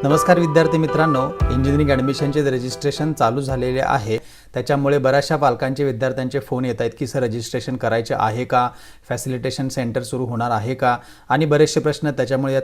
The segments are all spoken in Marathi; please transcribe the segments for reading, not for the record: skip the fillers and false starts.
नमस्कार विद्यार्थी मित्रांनो, इंजिनिअरिंग ॲडमिशनचे रजिस्ट्रेशन चालू झालेले आहे. त्याच्यामुळे बऱ्याचशा पालकांचे विद्यार्थ्यांचे फोन येत आहेत की सर रजिस्ट्रेशन करायचे आहे का, फॅसिलिटेशन सेंटर सुरू होणार आहे का, आणि बरेचसे प्रश्न. त्याच्यामुळे या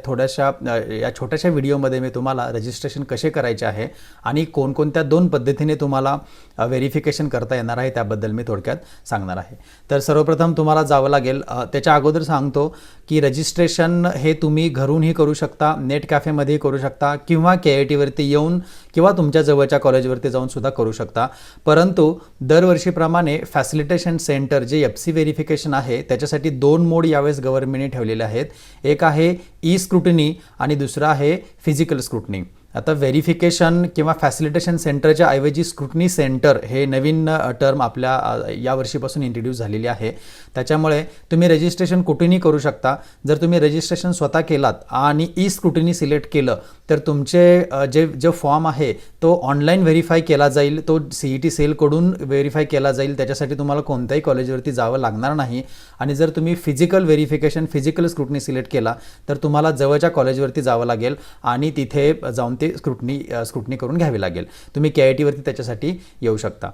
छोट्याशा व्हिडिओमध्ये मी तुम्हाला रजिस्ट्रेशन कसे करायचे आहे आणि कोणकोणत्या 2 पद्धतीने तुम्हाला व्हेरिफिकेशन करता येणार आहे त्याबद्दल मी थोडक्यात सांगणार आहे. तर सर्वप्रथम तुम्हाला जावं लागेल. त्याच्या अगोदर सांगतो की रजिस्ट्रेशन हे तुम्ही घरूनही करू शकता, नेट कॅफेमध्येही करू शकता, किंवा KIT वरती येऊन किंवा तुमच्या जवळच्या कॉलेजवरती जाऊन सुद्धा करू शकता. परंतु दरवर्षीप्रमाणे फॅसिलिटेशन सेंटर जे FC व्हेरिफिकेशन आहे त्याच्यासाठी 2 मोड यावेळेस गव्हर्नमेंटने ठेवलेले आहेत. एक आहे ई स्क्रुटिनी आणि दुसरा आहे फिजिकल स्क्रुटिनी. आता व्हेरिफिकेशन किंवा फॅसिलिटेशन सेंटरच्या ऐवजी स्क्रुटनी सेंटर हे नवीन टर्म आपल्या यावर्षीपासून इंट्रोड्यूस झालेली आहे. त्याच्यामुळे तुम्ही रजिस्ट्रेशन कुठेही करू शकता. जर तुम्ही रजिस्ट्रेशन स्वतः केलात आणि ई स्क्रुटिनी सिलेक्ट केलं तर तुमचे जो फॉर्म आहे तो ऑनलाईन व्हेरीफाय केला जाईल, तो CET सेलकडून व्हेरीफाय केला जाईल. त्याच्यासाठी तुम्हाला कोणत्याही कॉलेजवरती जावं लागणार नाही. आणि जर तुम्ही physical verification, physical scrutiny select केला तर तुम्हाला जवळच्या कॉलेजवरती जावं लागेल आणि तिथे जाऊन ते स्क्रुटनी करून घ्यावी लागेल. तुम्ही KIT वरती त्याच्यासाठी येऊ शकता.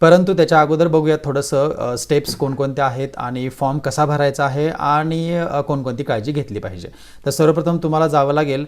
परंतु त्याच्या अगोदर बघूया थोडंसं स्टेप्स कोणकोणत्या आहेत आणि फॉर्म कसा भरायचा आहे आणि कोणकोणती काळजी घेतली पाहिजे. तर सर्वप्रथम तुम्हाला जावं लागेल.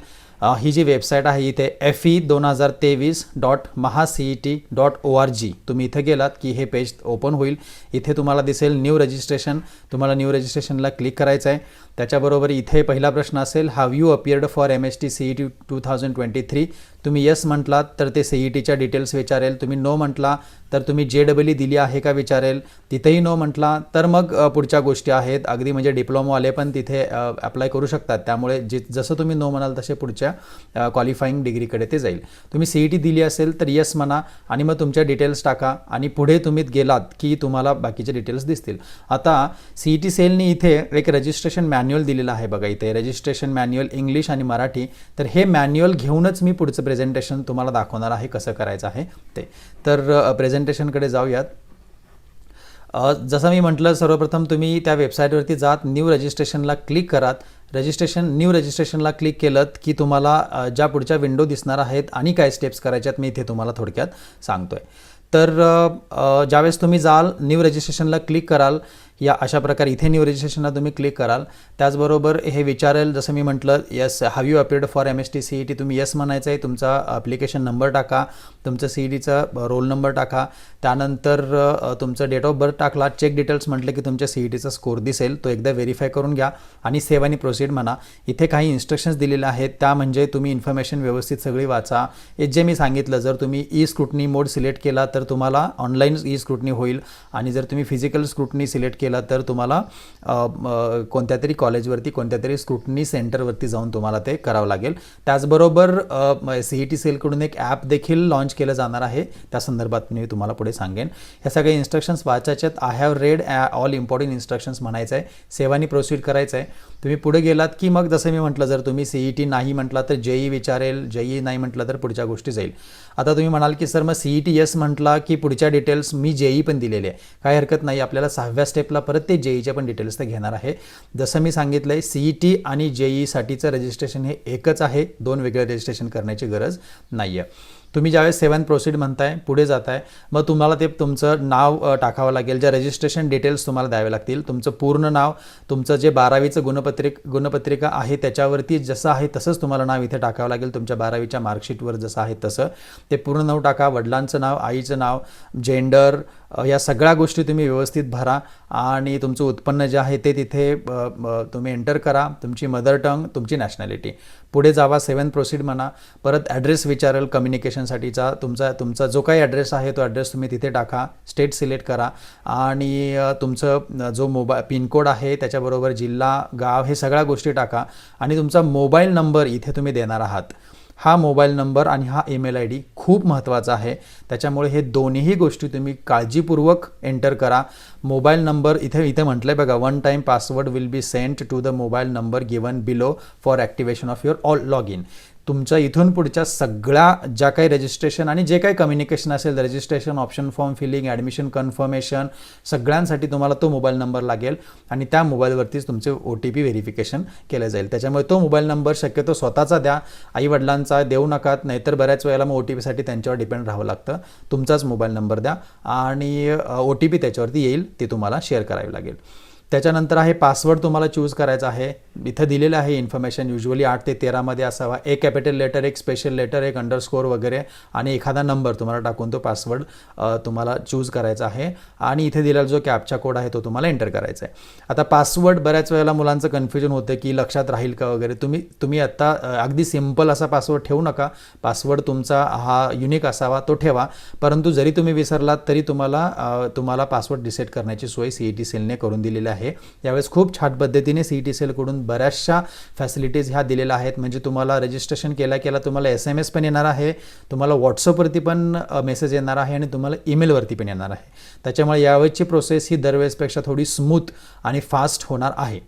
ही जी वेबसाईट आहे इथे fe2023.mahacet.org. तुम्ही इथे गेलात की हे पेज ओपन होईल. इथे तुम्हाला दिसेल न्यू रजिस्ट्रेशन. तुम्हाला न्यू रजिस्ट्रेशनला क्लिक करायचं आहे. त्याच्याबरोबर इथे पहिला प्रश्न असेल, have you appeared for MST CET 2023. तुम्ही येस म्हटलात तर ते CETच्या डिटेल्स विचारेल. तुम्ही नो म्हटला तर तुम्ही JEE दिली आहे का विचारेल. तिथेही नो म्हटला तर मग पुढच्या गोष्टी आहेत. अगदी म्हणजे डिप्लोमावाले पण तिथे अप्लाय करू शकतात. त्यामुळे जसं तुम्ही नो म्हणाल तसे पुढच्या क्वालिफाईंग डिग्रीकडे ते जाईल. तुम्ही CET दिली असेल तर येस म्हणा आणि मग तुमच्या डिटेल्स टाका आणि पुढे तुम्ही गेलात की तुम्हाला बाकीचे डिटेल्स दिसतील. आता CET सेलनी इथे एक रजिस्ट्रेशन मॅन्युअल दिलेलं आहे बघा. इथे रजिस्ट्रेशन मॅन्युअल इंग्लिश आणि मराठी. तर हे मॅन्युअल घेऊनच मी पुढचं प्रेझेंटेशन तुम्हाला दाखवणार आहे कसं करायचं आहे ते. तर प्रेझेंटेशनकडे जाऊयात. जसं मी म्हटलं, सर्वप्रथम तुम्ही त्या वेबसाईटवरती जात, न्यू रजिस्ट्रेशनला क्लिक करात. न्यू रजिस्ट्रेशनला क्लिक केलं की तुम्हाला ज्या पुढच्या विंडो दिसणार आहेत आणि काय स्टेप्स करायच्यात मी इथे तुम्हाला थोडक्यात सांगतोय. तर ज्यावेळेस तुम्ही जाल, न्यू रजिस्ट्रेशनला क्लिक कराल, या अशा प्रकारे इथे न्यू रजिस्ट्रेशनला तुम्ही क्लिक कराल. त्याचबरोबर हे विचारेल, जसं मी म्हटलं, yes have you appeared for MST CET. तुम्ही येस म्हणायचं आहे. तुमचा ॲप्लिकेशन नंबर टाका, तुमचं CETचा रोल नंबर टाका, त्यानंतर तुमचं डेट ऑफ बर्थ टाकला. चेक डिटेल्स म्हटलं की तुमच्या CETचा स्कोर दिसेल, तो एकदा व्हेरीफाय करून घ्या आणि सेव्ह आणि प्रोसीड म्हणा. इथे काही इन्स्ट्रक्शन्स दिलेले आहेत, त्या म्हणजे तुम्ही इन्फॉर्मेशन व्यवस्थित सगळी वाचा. हे जे मी सांगितलं, जर तुम्ही ई स्क्रुटनी मोड सिलेक्ट केला तर तुम्हाला ऑनलाईन ई स्क्रुटनी होईल आणि जर तुम्ही फिजिकल स्क्रुटनी सिलेक्ट केला तर तुम्हाला कोणत्या तरी कॉलेजवरती, कोणत्या तरी स्क्रुटनी सेंटरवरती जाऊन तुम्हाला ते करावं लागेल. त्याचबरोबर CET सेलकडून एक ॲप देखील लॉन्च केलं जाणार आहे. त्या संदर्भात मी तुम्हाला पुढे सांगेन. ह्या सगळे इन्स्ट्रक्शन्स वाचायच्यात. I have read all important instructions म्हणायचं आहे. सेव्ह आणि प्रोसीड करायचं आहे. तुम्ही पुढे गेलात की मग जसं मी म्हटलं, जर तुम्ही CET नाही म्हटला तर JEE विचारेल, JEE नाही म्हटलं तर पुढच्या गोष्टी जाईल. आता तुम्ही म्हणाल की सर मग CET येस म्हटला की पुढच्या डिटेल्स मी JEE पण दिलेले आहे. काही हरकत नाही, आपल्याला 6व्या स्टेपला परत ते JEEचे पण डिटेल्स ते घेणार आहे. जसं मी सांगितलं आहे, CET आणि JEE साठीचं रजिस्ट्रेशन हे एकच आहे. 2 वेगळे रजिस्ट्रेशन करण्याची गरज नाही आहे. तुम्ही ज्यावेळेस सेव्ह अँड प्रोसीड म्हणताय, पुढे जाताय, मग तुम्हाला ते तुमचं नाव टाकावं लागेल. ज्या रजिस्ट्रेशन डिटेल्स तुम्हाला द्यावे लागतील, तुमचं पूर्ण नाव, तुमचं जे 12वीचं गुणपत्रिका आहे त्याच्यावरती जसं आहे तसंच तुम्हाला नाव इथे टाकावं लागेल. तुमच्या 12वीच्या मार्कशीटवर जसं आहे तसं ते पूर्ण नाव टाका. वडिलांचं नाव, आईचं नाव, जेंडर, या सगळ्या गोष्टी तुम्ही व्यवस्थित भरा आणि तुमचं उत्पन्न जे आहे ते तिथे तुम्ही एंटर करा. तुमची मदर टंग, तुमची नॅशनॅलिटी. पुढे जावा, सेव्ह अँड प्रोसीड म्हणा. परत ॲड्रेस विचारेल कम्युनिकेशनसाठीचा. तुमचा जो काही ॲड्रेस आहे तो ॲड्रेस तुम्ही तिथे टाका. स्टेट सिलेक्ट करा आणि तुमचं जो पिनकोड आहे त्याच्याबरोबर जिल्हा, गाव, हे सगळ्या गोष्टी टाका आणि तुमचा मोबाईल नंबर इथे तुम्ही देणार आहात. हा मोबाईल नंबर आणि हा ईमेल ID खूप महत्त्वाचा आहे. त्याच्यामुळे हे दोन्हीही गोष्टी तुम्ही काळजीपूर्वक एंटर करा. मोबाईल नंबर इथे म्हटलं आहे बघा, 1 time password will be sent to the mobile number given below for activation of your all log in. तुमच्या इथून पुढच्या सगळ्या ज्या काही रजिस्ट्रेशन आणि जे काही कम्युनिकेशन असेल, registration, option form filling, admission confirmation, सगळ्यांसाठी तुम्हाला तो मोबाईल नंबर लागेल आणि त्या मोबाईलवरतीच तुमचे OTP व्हेरिफिकेशन केलं जाईल. त्याच्यामुळे तो मोबाईल नंबर शक्यतो स्वतःचा द्या, आईवडिलांचा देऊ नका, नाहीतर बऱ्याच वेळेला मग OTPसाठी त्यांच्यावर डिपेंड राहावं लागतं. तुमचाच मोबाईल नंबर द्या आणि OTP त्याच्यावरती येईल, ते तुम्हाला शेअर करावी लागेल. त्याच्यानंतर आहे पासवर्ड तुम्हाला चूज करायचा आहे. इथं दिलेलं आहे इन्फॉर्मेशन, युजली 8 ते 13 मध्ये असावा. एक कॅपिटल लेटर, एक स्पेशल लेटर, एक अंडरस्कोर वगैरे आणि एखादा नंबर तुम्हाला टाकून तो पासवर्ड तुम्हाला चूज करायचा आहे आणि इथे दिलेला जो कॅप्चा कोड आहे तो तुम्हाला एंटर करायचा आहे. आता पासवर्ड बऱ्याच वेळेला मुलांचं कन्फ्युजन होतं की लक्षात राहील का वगैरे. तुम्ही आता अगदी सिम्पल असा पासवर्ड ठेवू नका. पासवर्ड तुमचा हा युनिक असावा, तो ठेवा. परंतु जरी तुम्ही विसरलात तरी तुम्हाला पासवर्ड रिसेट करण्याची सोय CET सेलने करून दिलेली आहे. यावेळेस खूप छान पद्धतीने CET सेलकडून बऱ्याचशा फॅसिलिटीज ह्या दिलेल्या आहेत. म्हणजे तुम्हाला रजिस्ट्रेशन केल्या तुम्हाला SMS पण येणार आहे, तुम्हाला व्हॉट्सअपवरती पण मेसेज येणार आहे आणि तुम्हाला ईमेलवरती पण येणार आहे. त्याच्यामुळे यावेळेसची प्रोसेस ही दरवेळेसपेक्षा थोडी स्मूथ आणि फास्ट होणार आहे.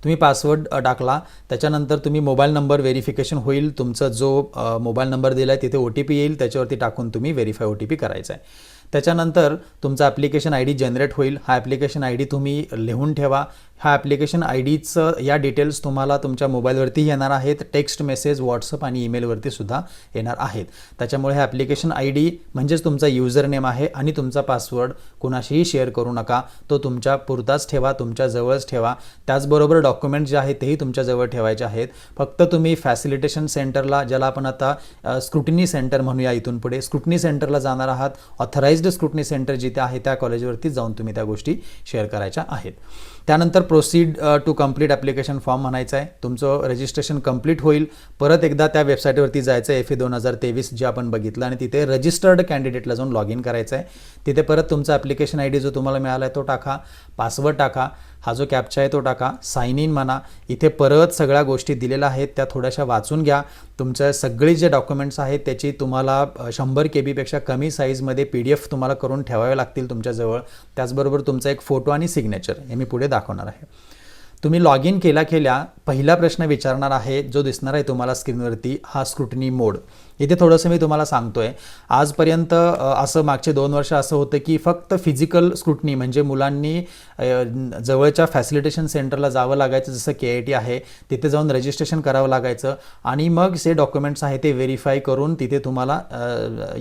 तुम्ही पासवर्ड टाकला, त्याच्यानंतर तुम्ही मोबाईल नंबर व्हेरिफिकेशन होईल. तुमचा जो मोबाईल नंबर दिला आहे तिथे OTP येईल, त्याच्यावरती टाकून तुम्ही व्हेरीफाय OTP करायचा आहे. त्याच्यानंतर तुमचा ॲप्लिकेशन ID जनरेट होईल. हा ॲप्लिकेशन ID तुम्ही लिहून ठेवा. ह्या ॲप्लिकेशन IDचं या डिटेल्स तुम्हाला तुमच्या मोबाईलवरती येणार आहेत, टेक्स्ट मेसेज, व्हॉट्सअप आणि ईमेलवरती सुद्धा येणार आहेत. त्याच्यामुळे हे ॲप्लिकेशन ID म्हणजेच तुमचा युजर नेम आहे आणि तुमचा पासवर्ड कुणाशीही शेअर करू नका. तो तुमच्या पुरताच ठेवा, तुमच्या जवळच ठेवा. त्याचबरोबर डॉक्युमेंट जे आहेत तेही तुमच्या जवळ ठेवायचे आहेत. फक्त तुम्ही फॅसिलिटेशन सेंटरला, ज्याला आपण आता स्क्रुटिनी सेंटर म्हणूया इथून पुढे, स्क्रुटिनी सेंटरला जाणार आहात. ऑथराइज्ड स्क्रुटिनी सेंटर जिथे आहे त्या कॉलेजवरती जाऊन तुम्ही त्या गोष्टी शेअर करायच्या आहेत. त्यानंतर proceed to complete application form म्हणायचं आहे. तुमचं रजिस्ट्रेशन कंप्लीट होईल. परत एकदा त्या वेबसाईटवरती जायचं आहे, FA 2023 जे आपण बघितलं, आणि तिथे रजिस्टर्ड कॅन्डिडेटला जाऊन लॉग इन करायचं आहे. तिथे परत तुमचा ॲप्लिकेशन ID जो तुम्हाला मिळाला आहे तो टाका, पासवर्ड टाका, हा जो कॅप्चा आहे तो टाका, साइन इन म्हणा. इथे परत सगळ्या गोष्टी दिलेल्या आहेत त्या थोड्याशा वाचून घ्या. तुमच्या सगळे जे डॉक्युमेंट्स आहेत त्याची तुम्हाला 100 KB पेक्षा कमी साईजमध्ये PDF तुम्हाला करून ठेवावे लागतील तुमच्याजवळ. त्याचबरोबर तुमचा एक फोटो आणि सिग्नेचर हे मी पुढे दाखवणार आहे. तुम्ही लॉग इन केल्या पहिला प्रश्न विचारणार आहे जो दिसणार आहे तुम्हाला स्क्रीनवरती, हा स्क्रुटिनी मोड. इथे थोडंसं मी तुम्हाला सांगतोय, आजपर्यंत असं मागचे 2 वर्ष असं होतं की फक्त फिजिकल स्क्रुटिनी म्हणजे मुलांनी जवळच्या फॅसिलिटेशन सेंटरला जावं लागायचं, जसं KIT आहे, तिथे जाऊन रजिस्ट्रेशन करावं लागायचं आणि मग जे डॉक्युमेंट्स आहे ते व्हेरीफाय करून तिथे तुम्हाला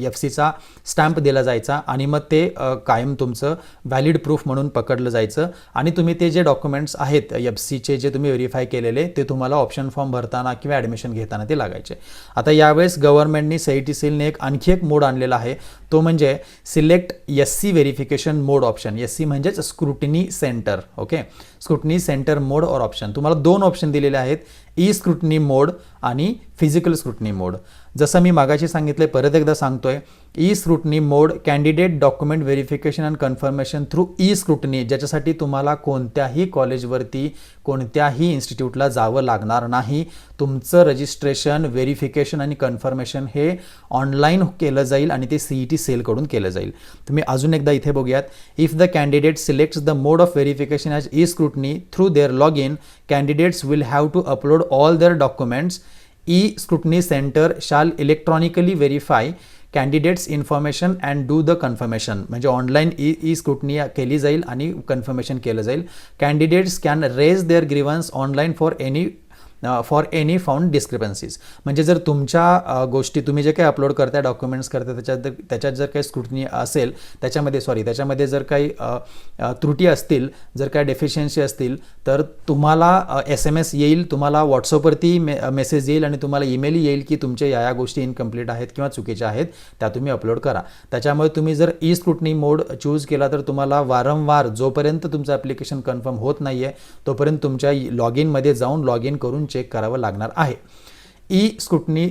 FCचा स्टॅम्प दिला जायचा आणि मग ते कायम तुमचं व्हॅलिड प्रूफ म्हणून पकडलं जायचं आणि तुम्ही ते जे डॉक्युमेंट्स आहेत FCचे जे तुम्ही व्हेरीफाय केलेले ते तुम्हाला ऑप्शन फॉर्म भरताना किंवा ॲडमिशन घेताना ते लागायचे. आता यावेळेस गव्हर्नमेंटनी CET सेलने आणखी एक मोड आणलेला आहे, तो म्हणजे select SC verification mode option. SC म्हणजेच scrutiny centre. Okay, scrutiny centre mode और ऑप्शन. तुम्हाला 2 ऑप्शन दिलेले आहेत, ई स्क्रुटिनी मोड आणि फिजिकल स्क्रुटिनी मोड. जसं मी मागाशी सांगितले, परत एकदा सांगतोय, E scrutiny mode candidate document verification and confirmation through E scrutiny, ज्याच्यासाठी तुम्हाला कोणत्याही कॉलेजवरती कोणत्याही इन्स्टिट्यूटला जावं लागणार नाही. तुमचं रजिस्ट्रेशन, व्हेरिफिकेशन आणि कन्फर्मेशन हे ऑनलाईन केलं जाईल आणि ते CET सेलकडून केलं जाईल. तुम्ही अजून एकदा इथे बघूयात, if the candidate selects the mode of verification as E scrutiny through their log in, candidates will have to upload all their documents. E-Scrutiny Center shall electronically verify candidates information and do the confirmation. म्हणजे ऑनलाईन ई-स्क्रुटनी केली जाईल आणि कन्फर्मेशन केलं जाईल. Candidates can raise their grievance online for any found discrepancies. म्हणजे जर तुमच्या गोष्टी तुम्ही जे काही अपलोड करताय, डॉक्युमेंट्स करताय, त्याच्यात जर काही स्क्रुटनी असेल, त्याच्यामध्ये जर काही त्रुटी असतील, जर काही डेफिशियन्सी असतील, तर तुम्हाला SMS येईल, तुम्हाला व्हॉट्सअपवरती मेसेज येईल आणि तुम्हाला ईमेल येईल की तुमच्या या गोष्टी इनकम्प्लीट आहेत किंवा चुकीच्या आहेत, त्या तुम्ही अपलोड करा. त्याच्यामुळे तुम्ही जर ई स्क्रुटनी मोड चूज केला तर तुम्हाला वारंवार, जोपर्यंत तुमचं ॲप्लिकेशन कन्फर्म होत नाही आहे तोपर्यंत तुमच्या लॉग इनमध्ये जाऊन लॉग इन करून चेक करावं लागणार आहे. E scrutiny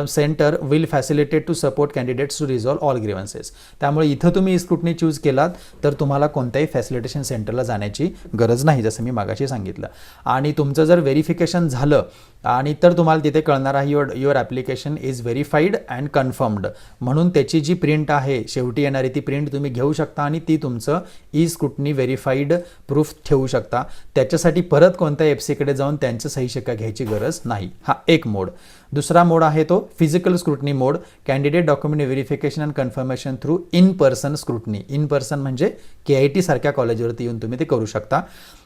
centre will facilitate to support candidates to resolve all grievances. त्यामुळे इथं तुम्ही ई-स्क्रुटनी चूज केलात तर तुम्हाला कोणत्याही फॅसिलिटेशन सेंटरला जाण्याची गरज नाही, जसं मी मागाशी सांगितलं. आणि तुमचं जर व्हेरिफिकेशन झालं आणि तर तुम्हाला तिथे कळणार आहे your application is verified and confirmed, म्हणून त्याची जी प्रिंट आहे शेवटी येणारी ती प्रिंट तुम्ही घेऊ शकता आणि ती तुमचं ई स्क्रुटनी व्हेरीफाईड प्रूफ ठेवू शकता. त्याच्यासाठी परत कोणत्या एफसीकडे जाऊन त्यांचं सही शिक्का घ्यायची गरज नाही. हा एक मोड. दुसरा मोड आहे तो physical scrutiny mode. Candidate document verification and confirmation through in person scrutiny. In person म्हणजे KIT सारख्या कॉलेजवरती येऊन तुम्ही ते करू शकता.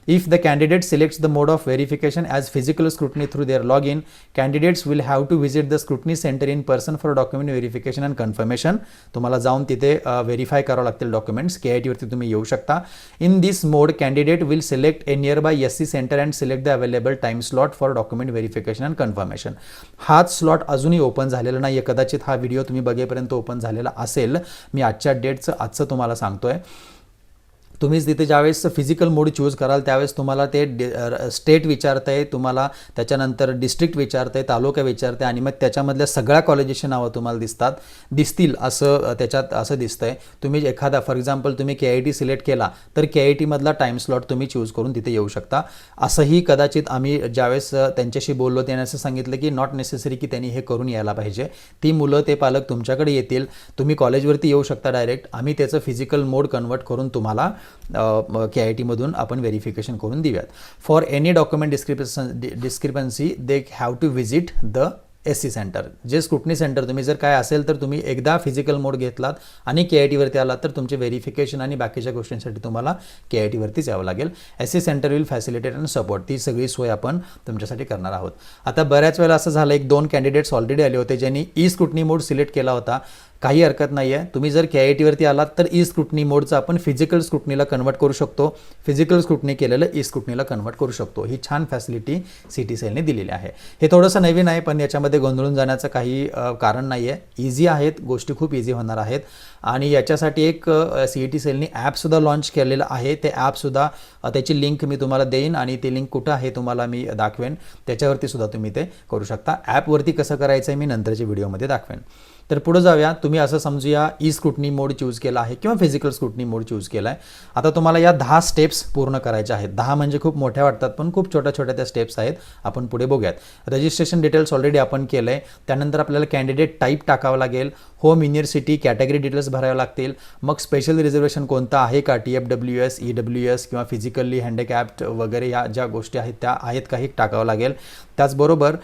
If the candidate selects the mode of verification as physical scrutiny through their login, candidates will have to visit the scrutiny center in person for document verification and confirmation. तुम्हाला जाऊन तिथे व्हेरीफाय करावं लागतील डॉक्युमेंट्स. KIT वरती तुम्ही येऊ शकता. In this mode, candidate will select a nearby SC center and select the available time slot for document verification and confirmation. हाच स्लॉट अजूनही ओपन झालेला नाही आहे. कदाचित हा व्हिडिओ तुम्ही बघेपर्यंत ओपन झालेला असेल. मी आजच्या डेटचं आजचं तुम्हाला सांगतोय. तुम्ही तिथे ज्यावेळेस फिजिकल मोड चूज कराल त्यावेळेस तुम्हाला ते स्टेट विचारतंय, तुम्हाला त्याच्यानंतर डिस्ट्रिक्ट विचारतंय, तालुका विचारतंय आणि मग त्याच्यामधल्या सगळ्या कॉलेजेसची नावं तुम्हाला दिसतील असं त्याच्यात असं दिसतंय. तुम्ही एखादा फॉर एक्झाम्पल तुम्ही KIT सिलेक्ट केला तर KIT मधला टाईम स्लॉट तुम्ही चूज करून तिथे येऊ शकता. असंही कदाचित आम्ही ज्यावेळेस त्यांच्याशी बोललो त्याने असं सांगितलं की नॉट नेसेसरी की त्यांनी हे करून यायला पाहिजे. ती मुलं ते पालक तुमच्याकडे येतील, तुम्ही कॉलेजवरती येऊ शकता डायरेक्ट. आम्ही त्याचं फिजिकल मोड कन्वर्ट करून तुम्हाला KIT मधून आपण व्हेरिफिकेशन करून देऊयात. For any document discrepancy they have to visit the SC centre. जे स्क्रुटनी सेंटर तुम्ही जर काय असेल तर तुम्ही एकदा फिजिकल मोड घेतलात आणि KIT वरती आलात तर तुमचे व्हेरिफिकेशन आणि बाकीच्या गोष्टींसाठी तुम्हाला KIT वरतीच यावं लागेल. SC centre will facilitate and support. ती सगळी सोय आपण तुमच्यासाठी करणार आहोत. आता बऱ्याच वेळेला असं झालं 1-2 कॅन्डिडेट्स ऑलरेडी आले होते ज्यांनी ई स्क्रुटनी मोड सिलेक्ट केला होता. काही हरकत नाही आहे. तुम्ही जर KIT वरती आलात तर ई स्क्रुटनी मोडचं आपण फिजिकल स्क्रुटनीला कन्वर्ट करू शकतो. फिजिकल स्क्रुटनी केलेलं ई स्क्रुटनीला कन्वर्ट करू शकतो. ही छान फॅसिलिटी CT सेलने दिलेली आहे. हे थोडंसं नवीन आहे पण याच्यामध्ये गोंधळून जाण्याचं काही कारण नाही आहे. इझी आहेत, गोष्टी खूप इझी होणार आहेत. आणि याच्यासाठी एक CT सेलने ॲपसुद्धा लॉन्च केलेलं आहे. ते ॲपसुद्धा त्याची लिंक मी तुम्हाला देईन आणि ते लिंक कुठं आहे तुम्हाला मी दाखवेन. त्याच्यावरती सुद्धा तुम्ही ते करू शकता. ॲपवरती कसं करायचं आहे मी नंतरच्या व्हिडिओमध्ये दाखवेन. तर पुढे जाऊया. तुम्ही असं समजूया ई स्क्रुटनी मोड चूज केला आहे किंवा फिजिकल स्क्रुटनी मोड चूज केला आहे. आता तुम्हाला या 10 स्टेप्स पूर्ण करायच्या आहेत. 10 म्हणजे खूप मोठ्या वाटतात पण खूप छोट्या छोट्या त्या स्टेप्स आहेत. आपण पुढे बघूयात. रजिस्ट्रेशन डिटेल्स ऑलरेडी आपण केलं आहे. त्यानंतर आपल्याला कॅन्डिडेट टाईप टाकावं लागेल. होम युनिव्हर्सिटी कॅटेगरी डिटेल्स भरावे लागतील. मग स्पेशल रिझर्वेशन कोणतं आहे का, TFWS EWS किंवा फिजिकली हँडिकॅप्ड वगैरे या ज्या गोष्टी आहेत त्या आहेत का हे टाकावं लागेल. त्याचबरोबर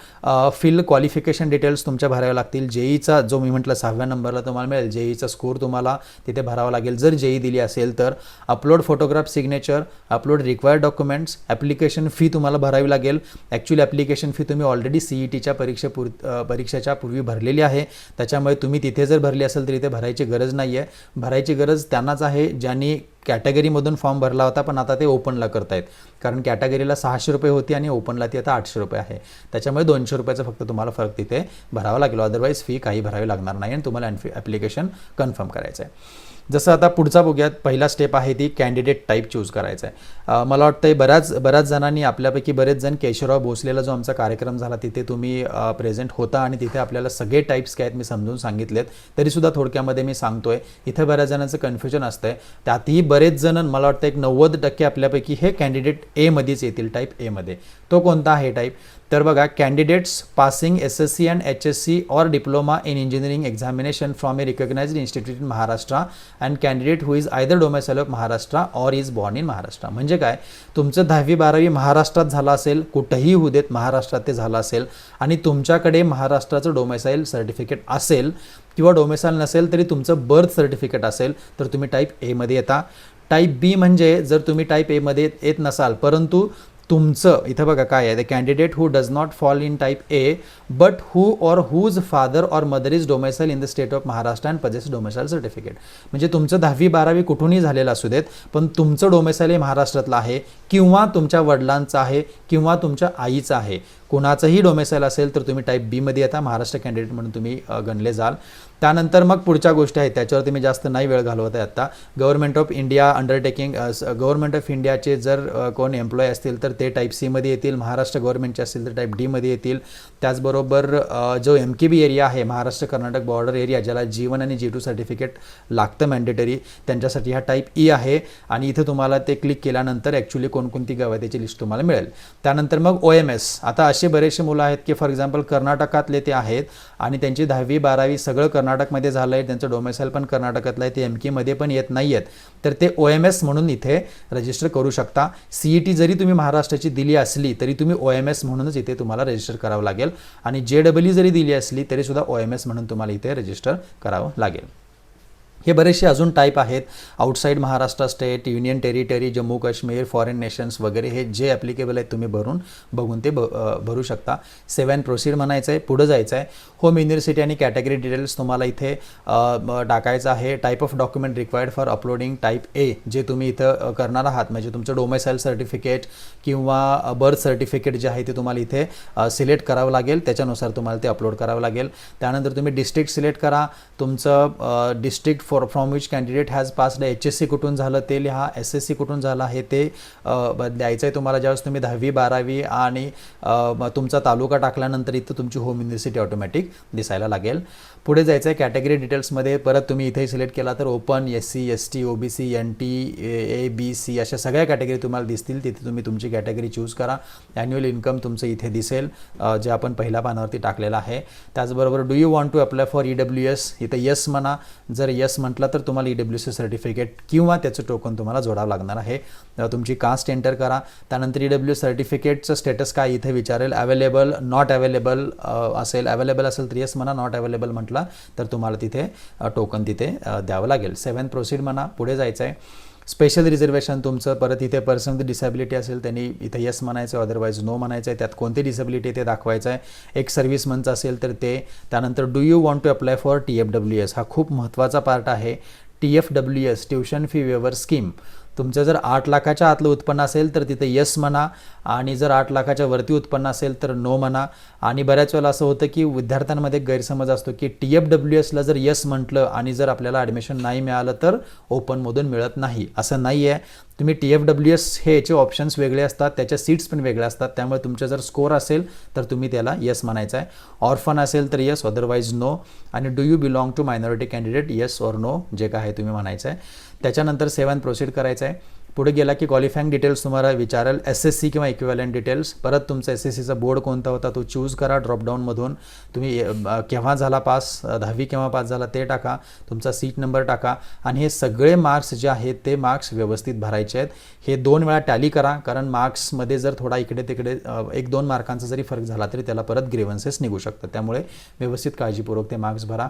फिल क्वालिफिकेशन डिटेल्स तुमच्या भराव्या लागतील. JEEचा जो मी म्हटलं 6व्या नंबरला तुम्हाला मिळेल JEEचा स्कोर तुम्हाला तिथे भरावा लागेल जर JEE दिली असेल तर. Upload photograph signature, upload required documents, application fee तुम्हाला भरावी लागेल. ॲक्च्युली ॲप्लिकेशन फी तुम्ही ऑलरेडी CETच्या परीक्षेच्या पूर्वी भरलेली आहे. त्याच्यामुळे तुम्ही तिथे जर भरली असेल तर इथे भरायची गरज नाही आहे. भरायची गरज त्यांनाच आहे ज्यांनी कॅटेगरीमधून फॉर्म भरला होता पण आता ते ओपनला करतायत. कारण कॅटेगरीला 600 रुपये होती आणि ओपनला ती आता 800 रुपये आहे. त्याच्यामुळे 200 रुपयाचा फक्त तुम्हाला फरक तिथे भरावा लागेल. अदरवाईज फी काही भरावी लागणार नाही आणि तुम्हाला ॲप्लिकेशन कन्फर्म करायचं आहे. जसं आता पुढचा बघूयात. पहिला स्टेप आहे ती कॅन्डिडेट टाईप चूज करायचा आहे. मला वाटतं बऱ्याच जणांनी आपल्यापैकी बरेच जण केशवराव भोसलेला जो आमचा कार्यक्रम झाला तिथे तुम्ही प्रेझेंट होता आणि तिथे आपल्याला सगळे टाईप्स काय आहेत मी समजून सांगितलेत. तरीसुद्धा थोडक्यामध्ये मी सांगतोय. इथं बऱ्याच जणांचं कन्फ्युजन असतंय. त्यातही बरेच जण मला वाटतं 90% आपल्यापैकी हे कॅन्डिडेट A मध्येच येतील, टाईप A मध्ये. तो कोणता आहे टाईप तर बघा, candidates passing SSC and HSC or diploma in engineering examination from a recognized institute in Maharashtra and candidate who is either domicile of Maharashtra or is born in Maharashtra. म्हणजे काय, तुमचं 10वी-12वी महाराष्ट्रात झालं असेल, कुठंही होऊ देत महाराष्ट्रात ते झालं असेल आणि तुमच्याकडे महाराष्ट्राचं डोमेसाइल सर्टिफिकेट असेल किंवा डोमेसाइल नसेल तरी तुमचं बर्थ सर्टिफिकेट असेल तर तुम्ही टाईप A मध्ये येता. टाईप B म्हणजे जर तुम्ही टाईप A मध्ये येत नसाल परंतु तुमचं इथं बघा काय आहे, the candidate who does not fall in type A but हू और हुज फादर और mother is domicile in the state of Maharashtra and possess domicile certificate. म्हणजे तुमचं 10वी-12वी कुठूनही झालेलं असू देत पण तुमचं डोमेसाइल हे महाराष्ट्रातलं आहे किंवा तुमच्या वडिलांचं आहे किंवा तुमच्या आईचं आहे. कुणाचंही डोमेसाइल असेल तर तुम्ही टाईप B मध्ये येता, महाराष्ट्र कॅन्डिडेट म्हणून तुम्ही गणले जाल. त्यानंतर मग पुढच्या गोष्टी आहेत त्याच्यावरती मी जास्त नाही वेळ घालवत आहे आता. Government of India undertaking, government of इंडियाचे जर कोण एम्प्लॉय असतील तर ते टाईप C मध्ये येतील. महाराष्ट्र गव्हर्नमेंटचे असतील तर टाईप D मध्ये येतील. त्याचबरोबर जो MKB एरिया आहे, महाराष्ट्र कर्नाटक बॉर्डर एरिया, ज्याला G1 आणि G2 सर्टिफिकेट लागतं मॅन्डेटरी, त्यांच्यासाठी हा टाईप E आहे. आणि इथे तुम्हाला ते क्लिक केल्यानंतर ॲक्च्युली कोणकोणती गावं त्याची लिस्ट तुम्हाला मिळेल. त्यानंतर मग OMS. आता असे बरेचसे मुलं आहेत की फॉर एक्झाम्पल कर्नाटकातले ते आहेत आणि त्यांची 10वी 12वी सगळं कर्नाटकमध्ये झालं आहे, त्यांचं डोमेसाईल पण कर्नाटकातलं आहे, ते एमकेमध्ये पण येत नाही आहेत, तर ते OMS म्हणून इथे रजिस्टर करू शकता. CET जरी तुम्ही महाराष्ट्राची दिली असली तरी तुम्ही OMS म्हणूनच इथे तुम्हाला रजिस्टर करावं लागेल आणि JEE जरी दिली असली तरी सुद्धा OMS म्हणून तुम्हाला इथे रजिस्टर करावं लागेल. हे बरेचसे अजून टाईप आहेत. Outside Maharashtra state, union territory, Jammu Kashmir, foreign nations वगैरे हे जे ॲप्लिकेबल आहेत तुम्ही बघून ते भरू शकता. सेव्ह अँड प्रोसीड म्हणायचं आहे, पुढं जायचं आहे. होम युनिव्हर्सिटी आणि कॅटेगरी डिटेल्स तुम्हाला इथे टाकायचं आहे. Type of document required for uploading type A जे तुम्ही इथं करणार आहात, म्हणजे तुमचं डोमेसाईल सर्टिफिकेट किंवा बर्थ सर्टिफिकेट जे आहे ते तुम्हाला इथे सिलेक्ट करावं लागेल, त्याच्यानुसार तुम्हाला ते अपलोड करावं लागेल. त्यानंतर तुम्ही डिस्ट्रिक्ट सिलेक्ट करा. तुमचं district from which candidate has passed HSC कुठून झालं ते लिहा, SSC कुठून झालं आहे ते द्यायचं आहे तुम्हाला. ज्यावेळेस तुम्ही 10वी 12वी आणि तुमचा तालुका टाकल्यानंतर इथं तुमची होम युनिव्हर्सिटी ऑटोमॅटिक दिसायला लागेल. पुढे जायचं आहे कॅटेगरी डिटेल्समध्ये. परत तुम्ही इथे सिलेक्ट केला तर open, SC ST OBC NT ABC अशा सगळ्या कॅटेगरी तुम्हाला दिसतील. तिथे तुम्ही तुमची कॅटेगरी चूज करा. ॲन्युअल इन्कम तुमचं इथे दिसेल जे आपण पहिल्या पानावरती टाकलेलं आहे. त्याचबरोबर do you want to apply for EWS इथं येस म्हणा. जर येस म्हटलं तर तुम्हाला EWS सर्टिफिकेट किंवा त्याचं टोकन तुम्हाला जोडावं लागणार आहे. तुमची कास्ट एंटर करा. त्यानंतर EWS सर्टिफिकेटचं स्टेटस काय इथे विचारेल. अवेलेबल, नॉट अवेलेबल असेल. अवेलेबल असेल तर येस म्हणा, नॉट अवेलेबल म्हटलं तर तुम्हाला तिथे टोकन तिथे द्यावं लागेल. सेव्ह अँड प्रोसीड म्हणा, पुढे जायचं आहे. स्पेशल रिझर्वेशन तुमचं परत इथे पर्सन विथ डिसॅबिलिटी असेल त्यांनी इथे येस म्हणायचं, अदरवाईज नो म्हणायचं आहे. त्यात कोणती डिसॅबिलिटी ते दाखवायचं आहे. एक सर्व्हिसमनचं असेल तर ते. त्यानंतर do you want to apply for TFWS हा खूप महत्त्वाचा पार्ट आहे. TFWS tuition fee waiver scheme. तुमचं जर 8 लाखाच्या आतलं उत्पन्न असेल तर तिथे येस म्हणा आणि जर 8 लाखाच्या वरती उत्पन्न असेल तर नो म्हणा. आणि बऱ्याच वेळेला असं होतं की विद्यार्थ्यांमध्ये गैरसमज असतो की TFWSला जर येस म्हटलं आणि जर आपल्याला ॲडमिशन नाही मिळालं तर ओपनमधून मिळत नाही. असं नाही आहे. तुम्ही TFWS हे याचे ऑप्शन्स वेगळे असतात, त्याच्या सीट्स पण वेगळे असतात. त्यामुळे तुमचा जर स्कोर असेल तर तुम्ही त्याला येस म्हणायचं आहे. ऑर्फन असेल तर येस, अदरवाईज नो. आणि do you belong to minority candidate yes or no जे काय आहे तुम्ही म्हणायचं आहे. त्याच्यानंतर सेव्ह अँड प्रोसीड करायचं आहे. पुढे गेला की क्वालिफाईंग डिटेल्स तुम्हाला विचारेल. SSC किंवा इक्विव्हॅलंट डिटेल्स. परत तुमचा SSCचा बोर्ड कोणता होता तो चूज करा ड्रॉपडाऊनमधून. तुम्ही केव्हा झाला पास, 10वी केव्हा पास झाला ते टाका. तुमचा सीट नंबर टाका आणि हे सगळे मार्क्स जे आहेत ते मार्क्स व्यवस्थित भरायचे आहेत. हे 2 वेळा टॅली करा, कारण मार्क्समध्ये जर थोडा इकडे तिकडे 1-2 मार्कांचा जरी फरक झाला तरी त्याला परत ग्रीव्हन्सेस निघू शकतात. त्यामुळे व्यवस्थित काळजीपूर्वक ते मार्क्स भरा.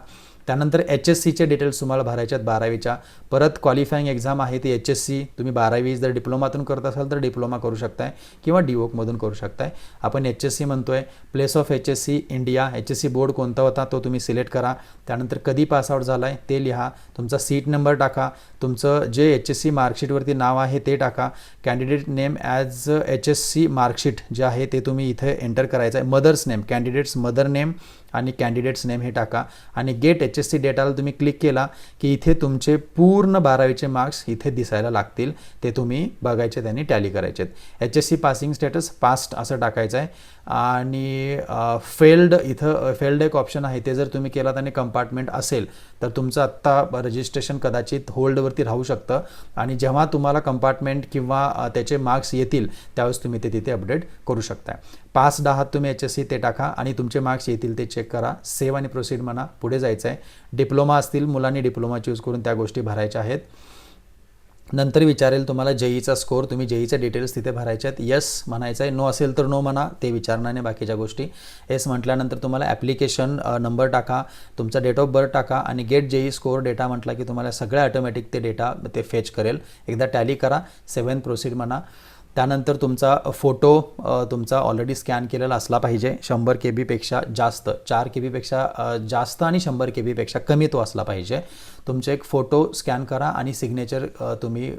त्यानंतर HSCचे डिटेल्स तुम्हाला भरायचे आहेत 12वीच्या. परत क्वालिफाईंग एक्झाम आहे ती HSC. तुम्ही 12वी जर डिप्लोमातून करत असाल तर डिप्लोमा करू शकताय किंवा DOCमधून करू शकताय. आपण HSC म्हणतोय. Place of HSC India. HSC board कोणता होता तो तुम्ही सिलेक्ट करा. त्यानंतर कधी पासआउट झाला आहे ते लिहा. तुमचा सीट नंबर टाका. तुमचं जे HSC मार्कशीटवरती नाव आहे ते टाका. Candidate name as HSC marksheet जे आहे ते तुम्ही इथे एंटर करायचं आहे. Mother's name, candidate's mother name आणि कॅन्डिडेट्स नेम हे टाका. आणि गेट HSC डेटाला तुम्ही क्लिक केला की इथे तुमचे पूर्ण 12वीचे मार्क्स इथे दिसायला लागतील. ते तुम्ही बघायचे, त्यांनी टॅली करायचे आहेत. HSC पासिंग स्टेटस पास्ट असं टाकायचं आहे. आणि फेल्ड, इथं फेल्ड एक ऑप्शन आहे, ते जर तुम्ही केलात आणि कंपार्टमेंट असेल तर तुमचं आत्ता रजिस्ट्रेशन कदाचित होल्डवरती राहू शकतं आणि जेव्हा तुम्हाला कंपार्टमेंट किंवा त्याचे मार्क्स येतील त्यावेळेस तुम्ही ते तिथे अपडेट करू शकता. पास्ड आहात तुम्ही HSC ते टाका आणि तुमचे मार्क्स येतील ते चेक करा. सेव्ह आणि प्रोसीड म्हणा, पुढे जायचं आहे. डिप्लोमा असतील मुलांनी डिप्लोमा चूज करून त्या गोष्टी भरायच्या आहेत. नंतर विचारेल तुम्हाला JEEचा स्कोर, तुम्ही JEEचे डिटेल्स तिथे भरायचे आहेत. येस म्हणायचं आहे. नो असेल तर नो म्हणा, ते विचारणार नाही बाकीच्या गोष्टी. येस म्हटल्यानंतर तुम्हाला ॲप्लिकेशन नंबर टाका, तुमचा डेट ऑफ बर्थ टाका आणि गेट JEE स्कोर डेटा म्हटला की तुम्हाला सगळं ऑटोमॅटिक ते डेटा ते फेच करेल. एकदा टॅली करा, सेव्ह अँड प्रोसीड म्हणा. त्यानंतर तुमचा फोटो तुमचा ऑलरेडी स्कॅन केलेला असला पाहिजे. 100 KB जास्त, 4 KB जास्त आणि 100 KB कमी तो असला पाहिजे. तुमचे एक फोटो स्कॅन करा आणि सिग्नेचर तुम्ही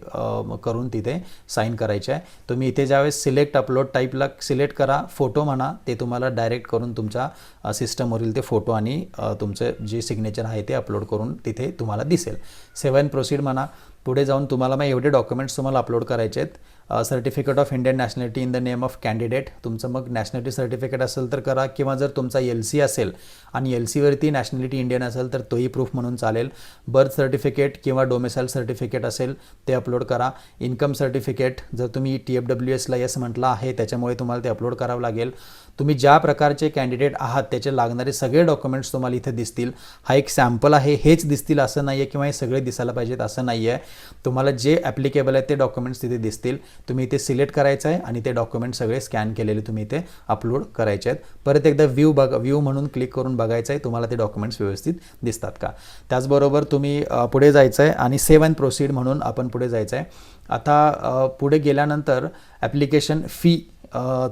करून तिथे साईन करायचे आहे. तुम्ही इथे ज्यावेळेस सिलेक्ट अपलोड टाईपला सिलेक्ट करा, फोटो म्हणा, ते तुम्हाला डायरेक्ट करून तुमच्या सिस्टमवरील ते फोटो आणि तुमचं जे सिग्नेचर आहे ते अपलोड करून तिथे तुम्हाला दिसेल. सेव्ह अँड प्रोसीड म्हणा. पुढे जाऊन तुम्हाला मग एवढे डॉक्युमेंट्स तुम्हाला अपलोड करायचे आहेत. Certificate of Indian nationality in the name of candidate, तुमचं मग नॅशनॅलिटी सर्टिफिकेट असेल तर करा, किंवा जर तुमचा LC असेल आणि LCवरती नॅशनॅलिटी इंडियन असेल तर तोही प्रूफ म्हणून चालेल. बर्थ सर्टिफिकेट किंवा डोमिसाईल सर्टिफिकेट असेल ते अपलोड करा. इन्कम सर्टिफिकेट, जर तुम्ही TFWSला येस म्हटलं आहे त्याच्यामुळे तुम्हाला ते अपलोड करावं लागेल. तुम्ही ज्या प्रकारचे कॅन्डिडेट आहात त्याचे लागणारे सगळे डॉक्युमेंट्स तुम्हाला इथे दिसतील. हा एक सॅम्पल आहे, हेच दिसतील असं नाही आहे किंवा हे सगळे दिसायला पाहिजेत असं नाही आहे. तुम्हाला जे ॲप्लिकेबल आहेत ते डॉक्युमेंट्स तिथे दिसतील. तुम्ही इथे सिलेक्ट करायचं आहे आणि ते डॉक्युमेंट सगळे स्कॅन केलेले तुम्ही इथे अपलोड करायचे आहेत. परत एकदा व्ह्यू म्हणून क्लिक करून बघायचं आहे तुम्हाला ते डॉक्युमेंट्स व्यवस्थित दिसतात का. त्याचबरोबर तुम्ही पुढे जायचं आहे आणि सेव्ह अँड प्रोसीड म्हणून आपण पुढे जायचं आहे. आता पुढे गेल्यानंतर ॲप्लिकेशन फी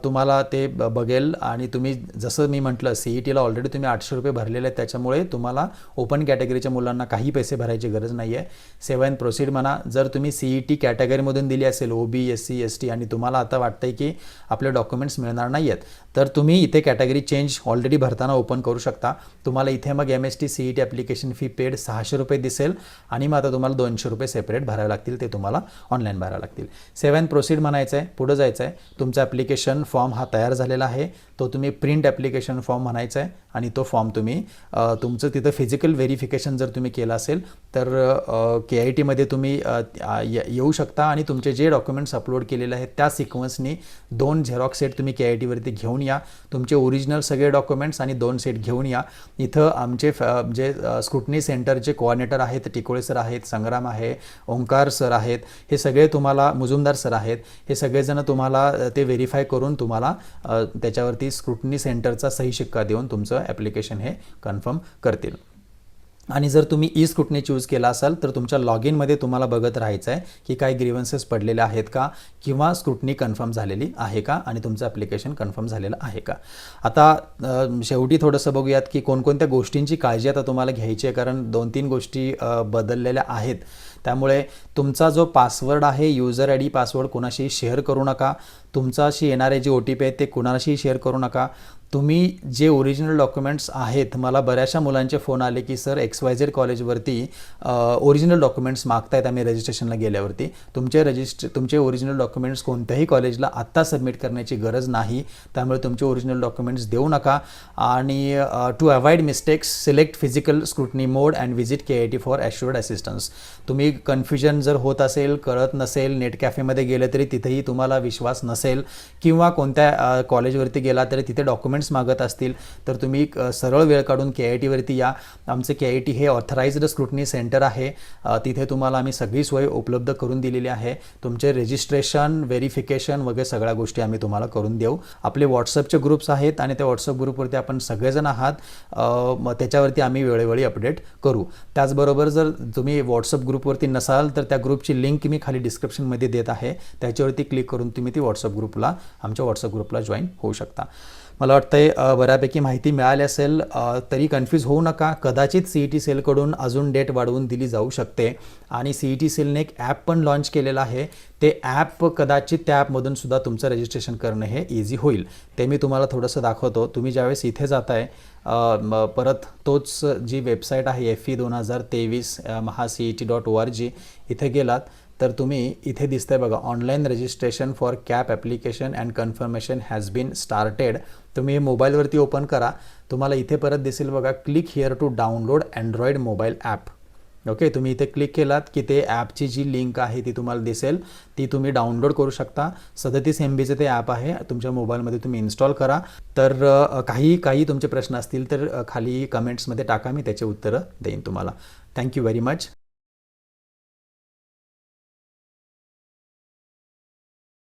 तुम्हाला ते बघेल आणि तुम्ही जसं मी म्हटलं CETला ऑलरेडी तुम्ही 800 रुपये भरलेले आहेत, त्याच्यामुळे तुम्हाला ओपन कॅटेगरीच्या मुलांना काही पैसे भरायची गरज नाही आहे. सेव्ह अँड प्रोसीड म्हणा. जर तुम्ही CET कॅटेगरीमधून दिली असेल OB SC ST आणि तुम्हाला आता वाटतंय की आपले डॉक्युमेंट्स मिळणार नाही आहेत, तर तुम्ही इथे कॅटेगरी चेंज ऑलरेडी भरताना ओपन करू शकता. तुम्हाला इथे मग MST CET application fee paid 600 रुपये दिसेल आणि मग आता तुम्हाला 200 रुपये सेपरेट भरावे लागतील, ते तुम्हाला ऑनलाईन भरावे लागतील. सेव्ह अँड प्रोसीड म्हणायचं आहे, पुढं जायचं आहे. तुमचा ॲप्लिकेशन फॉर्म हा तयार झालेला आहे, तो तुम्ही प्रिंट ॲप्लिकेशन फॉर्म म्हणायचा आहे आणि तो फॉर्म तुम्ही तुमचं तिथं फिजिकल व्हेरिफिकेशन जर तुम्ही केलं असेल तर KITमध्ये तुम्ही येऊ शकता आणि तुमचे जे डॉक्युमेंट्स अपलोड केलेले आहेत त्या सिक्वन्सनी 2 झेरॉक्स सेट तुम्ही KITवरती घेऊन या. तुमचे ओरिजिनल सगळे डॉक्युमेंट्स आणि 2 सेट घेऊन या. इथं आमचे जे स्क्रुटनी सेंटरचे कोऑर्डिनेटर आहेत, टिकोळे सर आहेत, संग्राम आहे, ओंकार सर आहेत, हे सगळे तुम्हाला, मुजुमदार सर आहेत, हे सगळेजण तुम्हाला ते व्हेरीफाय करून तुम्हाला त्याच्यावरती स्क्रुटनी सेंटरचा सही शिक्का देऊन तुमचं ॲप्लिकेशन हे कन्फर्म करतील. आणि जर तुम्ही स्क्रुटनी चूज केला असाल तर तुमच्या लॉग इनमध्ये तुम्हाला बघत राहायचं आहे की काही ग्रीव्हन्सेस पडलेले आहेत का किंवा स्क्रुटनी कन्फर्म झालेली आहे का आणि तुमचं ॲप्लिकेशन कन्फर्म झालेलं आहे का. आता शेवटी थोडंसं बघूयात की कोणकोणत्या गोष्टींची काळजी आता तुम्हाला घ्यायची आहे, कारण 2-3 गोष्टी बदललेल्या आहेत. त्यामुळे तुमचा जो पासवर्ड आहे, युजर ID पासवर्ड कोणाशीही शेअर करू नका. तुमच्याशी येणारे जे OTP आहेत ते कोणाशीही शेअर करू नका. तुम्ही जे ओरिजिनल डॉक्युमेंट्स आहेत, मला बऱ्याचशा मुलांचे फोन आले की सर XYZ कॉलेजवरती ओरिजिनल डॉक्युमेंट्स मागतायत आम्ही रजिस्ट्रेशनला गेल्यावरती. तुमचे ओरिजिनल डॉक्युमेंट्स कोणत्याही कॉलेजला आत्ता सबमिट करण्याची गरज नाही, त्यामुळे तुमचे ओरिजिनल डॉक्युमेंट्स देऊ नका. आणि to avoid mistakes select physical scrutiny mode and visit KIT for assured assistance. तुम्ही कन्फ्युजन जर होत असेल, कळत नसेल, नेट कॅफेमध्ये गेले तरी तिथेही तुम्हाला विश्वास नसेल किंवा कोणत्या कॉलेजवरती गेला तरी तिथे डॉक्युमेंट्स मागत असतील तर तुम्ही सरळ वेळ काढून KITवरती या. आमचे KIT हे ऑथराइज्ड स्क्रुटनी सेंटर आहे, तिथे तुम्हाला आम्ही सगळी सोय उपलब्ध करून दिलेली आहे. तुमचे रजिस्ट्रेशन, व्हेरिफिकेशन वगैरे सगळ्या गोष्टी आम्ही तुम्हाला करून देऊ. आपले व्हॉट्सअपचे ग्रुप्स आहेत आणि त्या व्हॉट्सअप ग्रुपवरती आपण सगळेजण आहात, मग त्याच्यावरती आम्ही वेळोवेळी अपडेट करू. त्याचबरोबर जर तुम्ही व्हॉट्सअप ग्रुपवरती नसाल तर त्या ग्रुपची लिंक मी खाली डिस्क्रिप्शनमध्ये देत आहे, त्याच्यावरती क्लिक करून तुम्ही ती आमच्या व्हॉट्सअप ग्रुपला जॉईन होऊ शकता. मला वाटतंय बऱ्यापैकी माहिती मिळाली असेल, तरी कन्फ्यूज होऊ नका. कदाचित CET सेलकडून अजून डेट वाढवून दिली जाऊ शकते आणि CET सेलने एक ॲप पण लॉन्च केलेलं आहे. ते ॲप कदाचित त्या ॲपमधून सुद्धा तुमचं रजिस्ट्रेशन करणं हे इझी होईल. ते मी तुम्हाला थोडंसं दाखवतो. तुम्ही ज्यावेळेस इथे जाताय, परत तोच जी वेबसाईट आहे FE 2023 mahaCET.org, इथे गेलात तर तुम्ही इथे दिसतंय बघा, online registration for CAP application and confirmation has been started. तुम्ही हे मोबाईलवरती ओपन करा, तुम्हाला इथे परत दिसेल बघा, click here to download Android mobile app. Okay, तुम्ही इथे क्लिक केलात की ते ॲपची जी लिंक आहे ती तुम्हाला दिसेल, ती तुम्ही डाउनलोड करू शकता. 37 MBचं ते ॲप आहे, तुमच्या मोबाईलमध्ये तुम्ही इन्स्टॉल करा. तर काही तुमचे प्रश्न असतील तर खाली कमेंट्समध्ये टाका, मी त्याचे उत्तरं देईन तुम्हाला. Thank you very much.